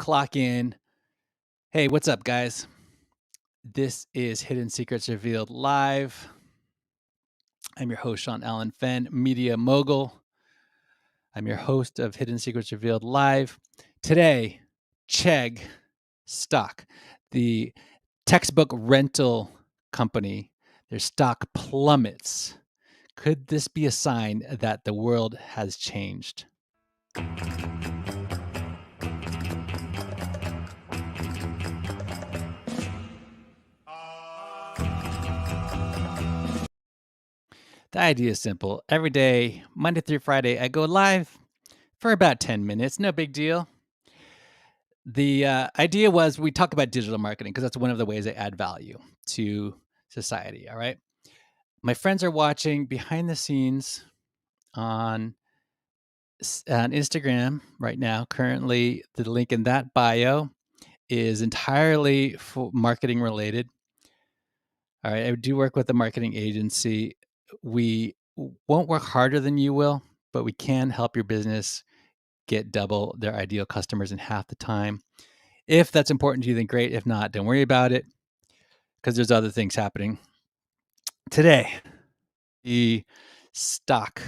clock in. Hey, what's up, guys? This is Hidden Secrets Revealed Live. I'm your host, Sean Allen Fenn, media mogul. I'm your host of Hidden Secrets Revealed Live. Today, Chegg stock, the textbook rental company, their stock plummets. Could this be a sign that the world has changed? The idea is simple. Every day, Monday through Friday, I go live for about 10 minutes. No big deal. The idea was we talk about digital marketing because that's one of the ways I add value to society. All right. My friends are watching behind the scenes on Instagram right now. Currently, the link in that bio is entirely for marketing related. All right. I do work with a marketing agency. We won't work harder than you will, but we can help your business get double their ideal customers in half the time. If that's important to you, then great. If not, don't worry about it because there's other things happening. Today, the stock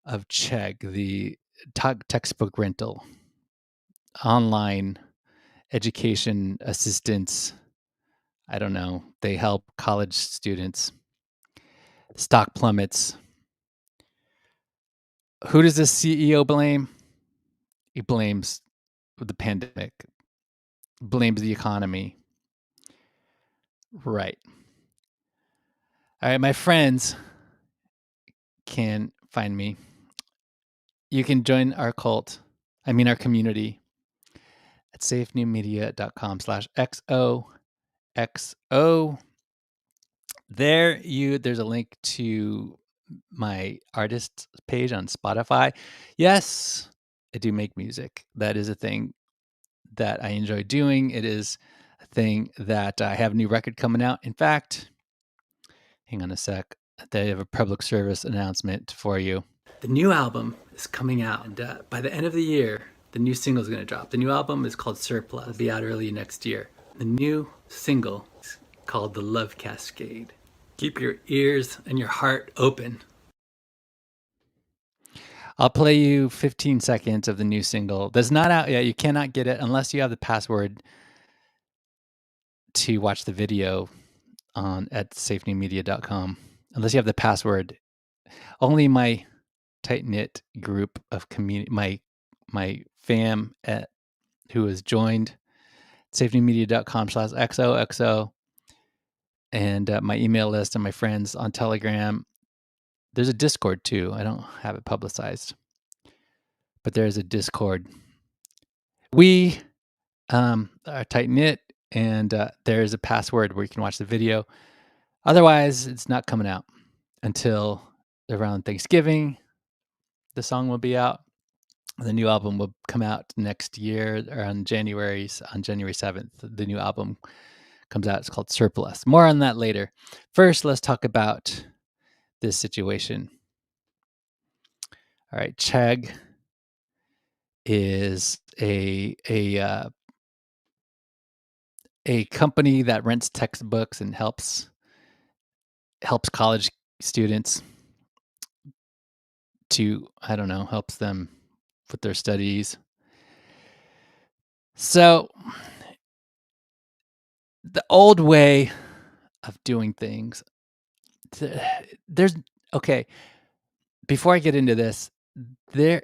of Chegg, the textbook rental, online education assistance, I don't know, they help college students. Stock plummets. Who does the CEO blame? He blames the pandemic, blames the economy. Right. All right, my friends can find me. You can join our our community at safenewmedia.com/XOXO. There's a link to my artist page on Spotify. Yes, I do make music. That is a thing that I enjoy doing. It is a thing that I have a new record coming out. In fact, hang on a sec. They have a public service announcement for you. The new album is coming out, and by the end of the year, the new single is going to drop. The new album is called Surplus. It'll be out early next year. The new single is called The Love Cascade. Keep your ears and your heart open. I'll play you 15 seconds of the new single. That's not out yet. You cannot get it unless you have the password to watch the video at safenewmedia.com. Unless you have the password. Only my tight-knit group of community, my fam who has joined safenewmedia.com/XOXO and my email list and my friends on Telegram. There's a Discord too. I don't have it publicized, but there's a Discord. We are tight-knit, and there is a password where you can watch the video. Otherwise, it's not coming out until around Thanksgiving. The song will be out. The new album will come out next year or on January 7th. The new album comes out. It's called Surplus. More on that later. First, let's talk about this situation. All right, Chegg is a company that rents textbooks and helps college students helps them with their studies. So the old way of doing things, before I get into this, do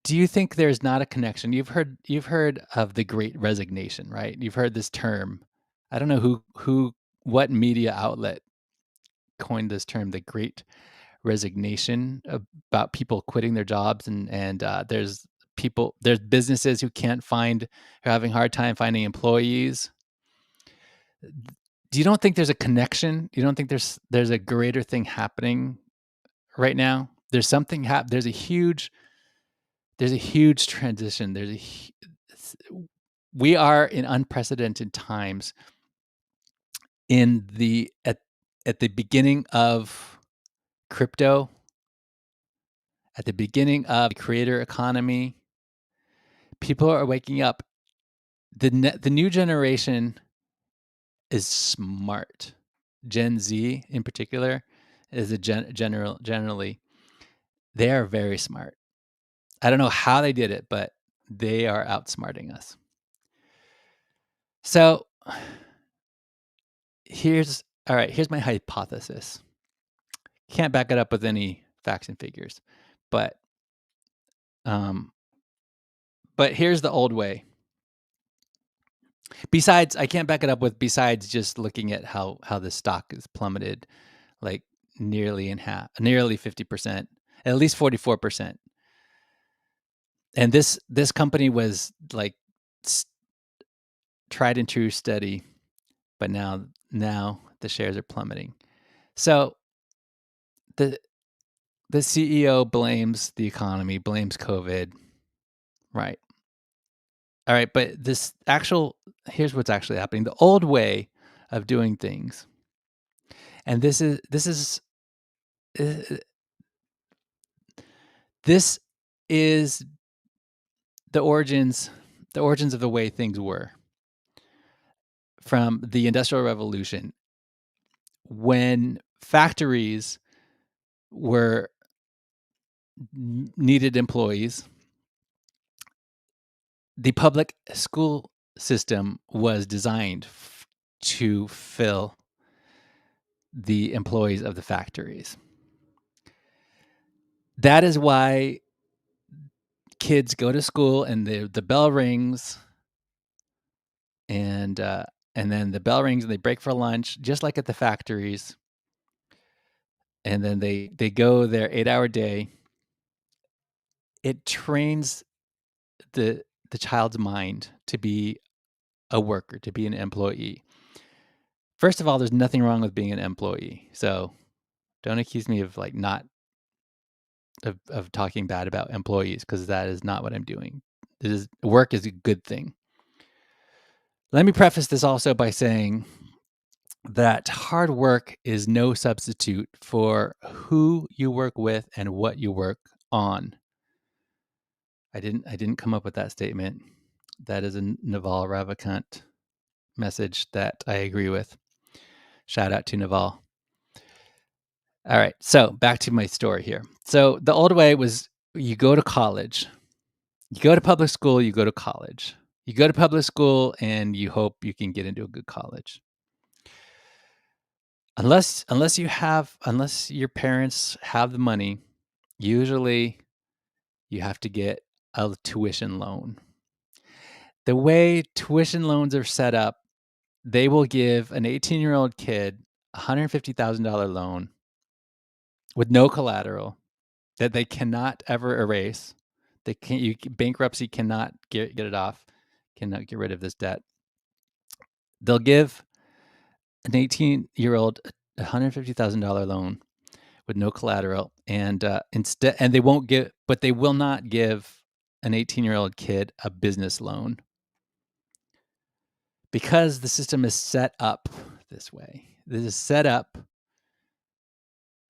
you think there's not a connection? You've heard of the Great Resignation, right? You've heard this term. I don't know what media outlet coined this term, the Great Resignation, about people quitting their jobs, and there's businesses who are having a hard time finding employees. Do you don't think there's a connection? You don't think there's a greater thing happening right now? There's something there's a huge transition. We are in unprecedented times at the beginning of crypto, at the beginning of the creator economy. People are waking up The new generation is smart. Gen Z in particular is generally they are very smart. I don't know how they did it, but they are outsmarting us. So here's my hypothesis. Can't back it up with any facts and figures, but um, but here's the old way. Besides, I can't back it up with besides just looking at how the stock is plummeted, like nearly 50%, at least 44%. And this company was like tried and true steady, but now the shares are plummeting. So the CEO blames the economy, blames COVID, right? All right, but here's what's actually happening. The old way of doing things, and this is uh, this is the origins of the way things were from the Industrial Revolution, when factories were needed employees. The public school system was designed to fill the employees of the factories. That is why kids go to school and the bell rings, and then the bell rings and they break for lunch, just like at the factories. And then they go their 8-hour day. It trains the child's mind to be a worker, to be an employee. First of all, there's nothing wrong with being an employee. So don't accuse me of like not of talking bad about employees, because that is not what I'm doing. Work is a good thing. Let me preface this also by saying that hard work is no substitute for who you work with and what you work on. I didn't come up with that statement. That is a Naval Ravikant message that I agree with. Shout out to Naval. All right, so back to my story here. So the old way was you go to college. You go to public school, you go to college. You go to public school and you hope you can get into a good college. Unless your parents have the money, usually you have to get a tuition loan. The way tuition loans are set up, they will give an 18-year-old kid a $150,000 loan with no collateral that they cannot ever erase. Bankruptcy cannot get it off, cannot get rid of this debt. They'll give an 18-year-old a $150,000 loan with no collateral, and they will not give an 18-year-old kid a business loan, because the system is set up this way. This is set up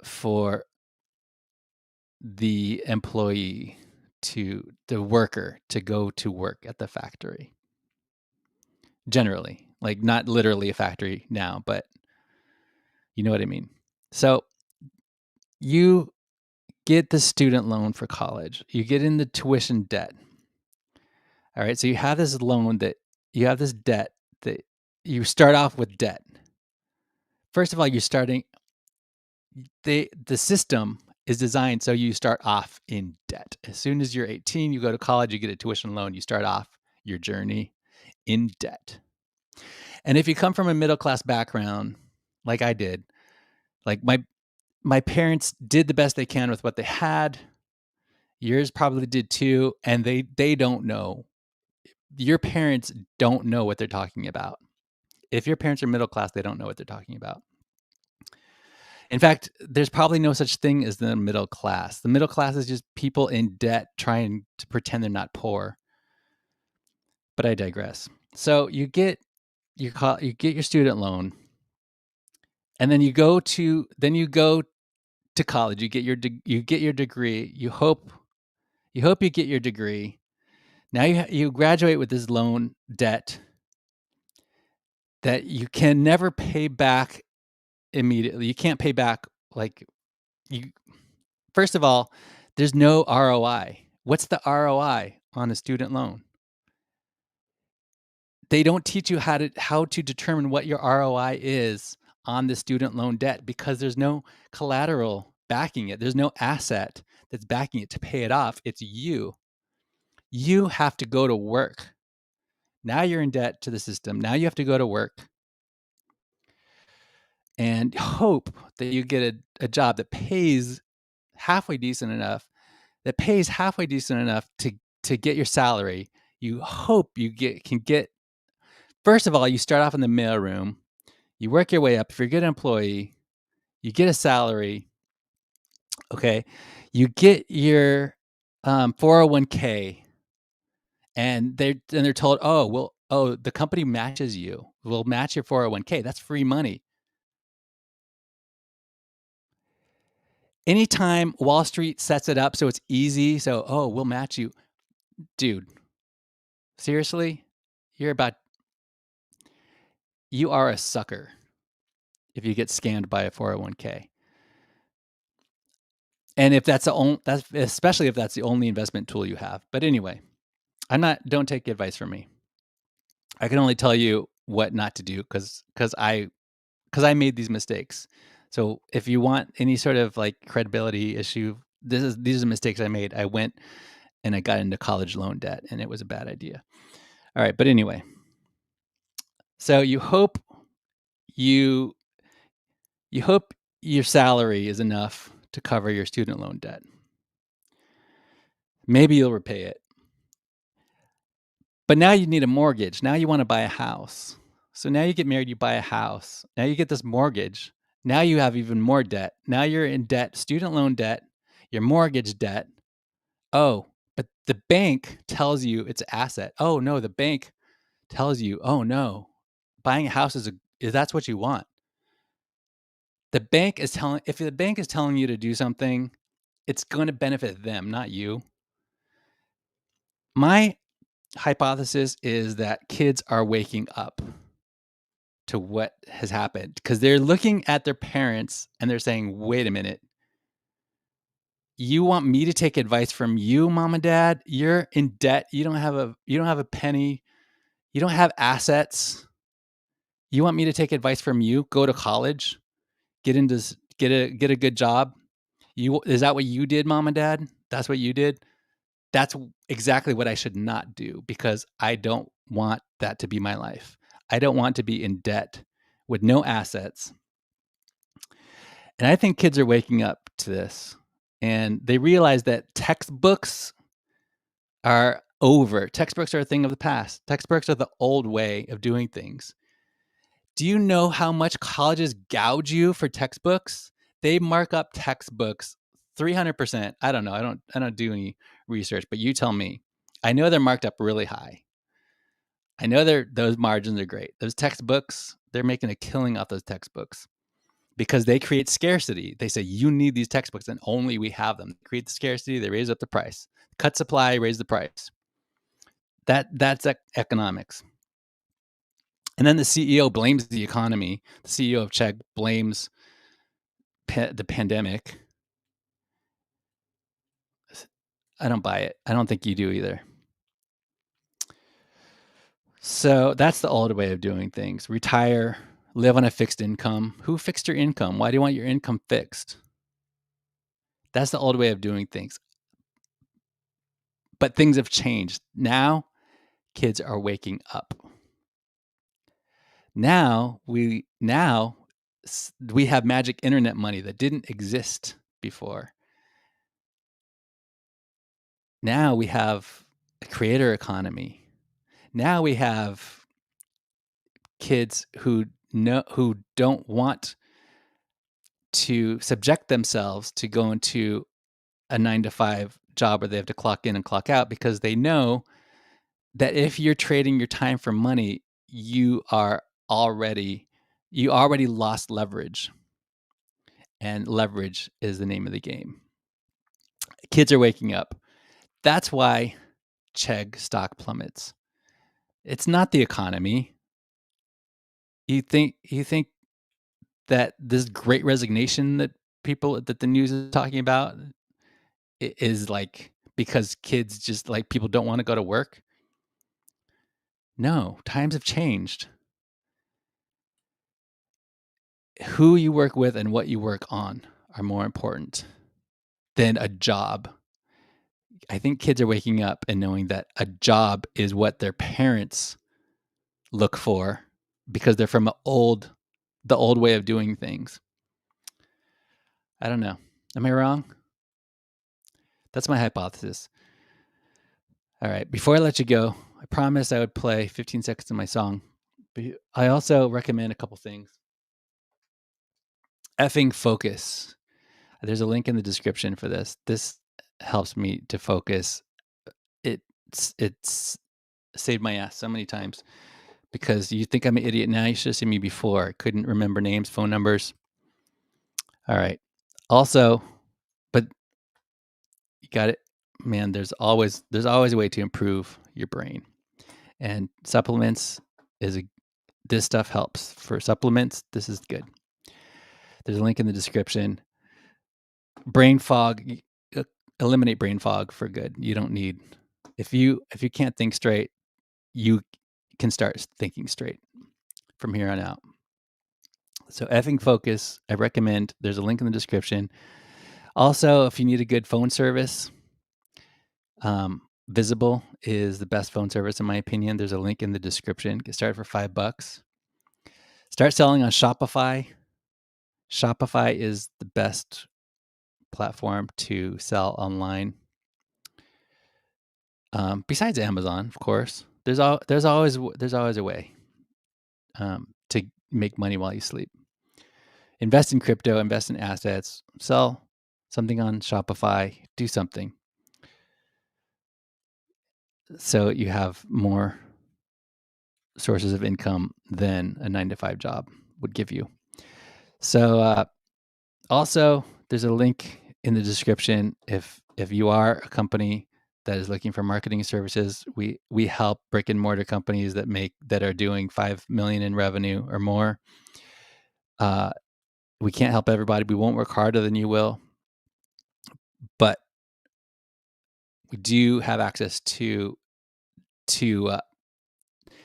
for the employee, the worker, to go to work at the factory. Generally, like not literally a factory now, but you know what I mean. So you get the student loan for college. You get in the tuition debt. All right. So you have this debt that you start off with debt. First of all, the system is designed so you start off in debt. As soon as you're 18, you go to college, you get a tuition loan, you start off your journey in debt. And if you come from a middle-class background, like I did, like my parents did the best they can with what they had. Yours probably did too, and they don't know. Your parents don't know what they're talking about. If your parents are middle class, they don't know what they're talking about. In fact, there's probably no such thing as the middle class. The middle class is just people in debt trying to pretend they're not poor. But I digress. So you get your student loan, and then you go to college. You get your degree. You hope you get your degree. Now you graduate with this loan debt that you can never pay back immediately. You can't pay back like you first of all, there's no ROI. What's the ROI on a student loan? They don't teach you how to determine what your ROI is on the student loan debt because there's no collateral backing it. There's no asset that's backing it to pay it off. It's you. You have to go to work. Now you're in debt to the system. Now you have to go to work and hope that you get a job that pays halfway decent enough, to get your salary. You hope you can get first of all, you start off in the mailroom, you work your way up. If you're a good employee, you get a salary, okay? You get your 401k, and they're told, the company matches you. We'll match your 401k. That's free money. Anytime Wall Street sets it up so it's easy, we'll match you. Dude, seriously? You are a sucker if you get scammed by a 401k. And if that's especially if that's the only investment tool you have. But anyway, don't take advice from me. I can only tell you what not to do because I made these mistakes. So if you want any sort of like credibility issue, these are mistakes I made. I went and I got into college loan debt, and it was a bad idea. All right, but anyway, so you you hope your salary is enough to cover your student loan debt. Maybe you'll repay it. But now you need a mortgage. Now you want to buy a house. So now you get married, you buy a house. Now you get this mortgage. Now you have even more debt. Now you're in debt, student loan debt, your mortgage debt. Oh, but the bank tells you it's an asset. Oh no, the bank tells you, oh no, buying a house is that's what you want. If the bank is telling you to do something, it's going to benefit them, not you. My hypothesis is that kids are waking up to what has happened because they're looking at their parents and they're saying, wait a minute, you want me to take advice from you, mom and dad? You're in debt. You don't have a penny. You don't have assets. You want me to take advice from you? Go to college, get a good job. Is that what you did, mom and dad? That's what you did. That's exactly what I should not do because I don't want that to be my life. I don't want to be in debt with no assets. And I think kids are waking up to this and they realize that textbooks are over. Textbooks are a thing of the past. Textbooks are the old way of doing things. Do you know how much colleges gouge you for textbooks? They mark up textbooks 300%. I don't know. I don't do any research, but you tell me. I know they're marked up really high. I know those margins are great. Those textbooks, they're making a killing off those textbooks because they create scarcity. They say you need these textbooks and only we have them. They create the scarcity, they raise up the price. Cut supply, raise the price. That's economics. And then the CEO blames the economy. The CEO of Chegg blames the pandemic. I don't buy it. I don't think you do either. So that's the old way of doing things. Retire, live on a fixed income. Who fixed your income? Why do you want your income fixed? That's the old way of doing things. But things have changed. Now, kids are waking up. Now we have magic internet money that didn't exist before. Now we have a creator economy. Now we have kids who don't want to subject themselves to go into a 9-to-5 job where they have to clock in and clock out because they know that if you're trading your time for money, you already lost leverage. And leverage is the name of the game. Kids are waking up. That's why Chegg stock plummets. It's not the economy. You think that this great resignation that the news is talking about is like because kids just like people don't want to go to work? No, times have changed. Who you work with and what you work on are more important than a job. I think kids are waking up and knowing that a job is what their parents look for because they're from the old way of doing things. I don't know. Am I wrong? That's my hypothesis. All right. Before I let you go, I promised I would play 15 seconds of my song. But I also recommend a couple things. Effing focus. There's a link in the description for this. This helps me to focus. It's saved my ass so many times because you think I'm an idiot now. You should have seen me before. I couldn't remember names, phone numbers. All right. Also, but you got it, man. There's always a way to improve your brain, and supplements this stuff helps. For supplements, this is good. There's a link in the description. Brain fog, eliminate brain fog for good. You don't need if you can't think straight, you can start thinking straight from here on out. So effing focus, I recommend. There's a link in the description. Also, if you need a good phone service, Visible is the best phone service in my opinion. There's a link in the description. Get started for $5. Start selling on Shopify. Shopify is the best platform to sell online. Besides Amazon, of course, there's always a way to make money while you sleep. Invest in crypto, invest in assets, sell something on Shopify, do something so you have more sources of income than a 9-to-5 job would give you. So also, there's a link in the description. If you are a company that is looking for marketing services, we help brick and mortar companies that are doing 5 million in revenue or more. We can't help everybody. We won't work harder than you will, but we do have access to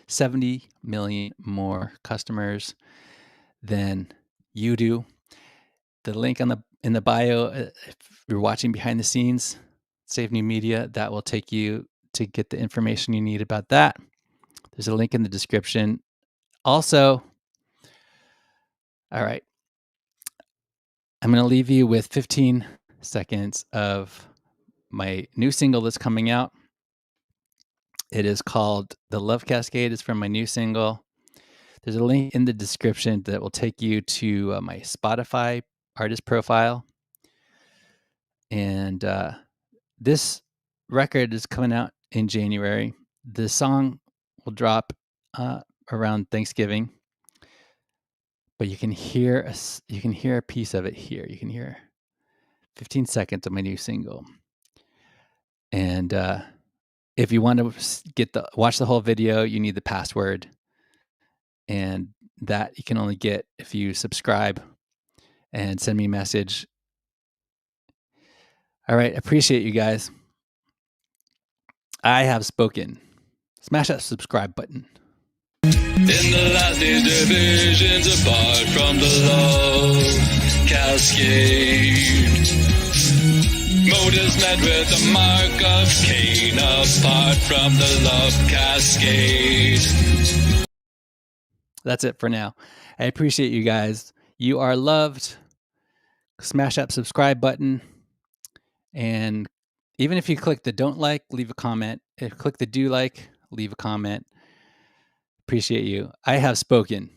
70 million more customers than you do. The link in the bio, if you're watching behind the scenes, Save New Media, that will take you to get the information you need about that. There's a link in the description. Also, all right, I'm going to leave you with 15 seconds of my new single that's coming out. It is called The Love Cascade. It's from my new single. There's a link in the description that will take you to my Spotify artist profile. And this record is coming out in January. The song will drop around Thanksgiving, but you can hear a piece of it here. You can hear 15 seconds of my new single. And if you want to watch the whole video, you need the password, and that you can only get if you subscribe and send me a message. All right, appreciate you guys. I have spoken. Smash that subscribe button. In the last days, divisions apart from the love cascade. Motives met with the mark of Cain apart from the love cascade. That's it for now. I appreciate you guys. You are loved. Smash that subscribe button. And even if you click the don't like, leave a comment. If you click the do like, leave a comment. Appreciate you. I have spoken.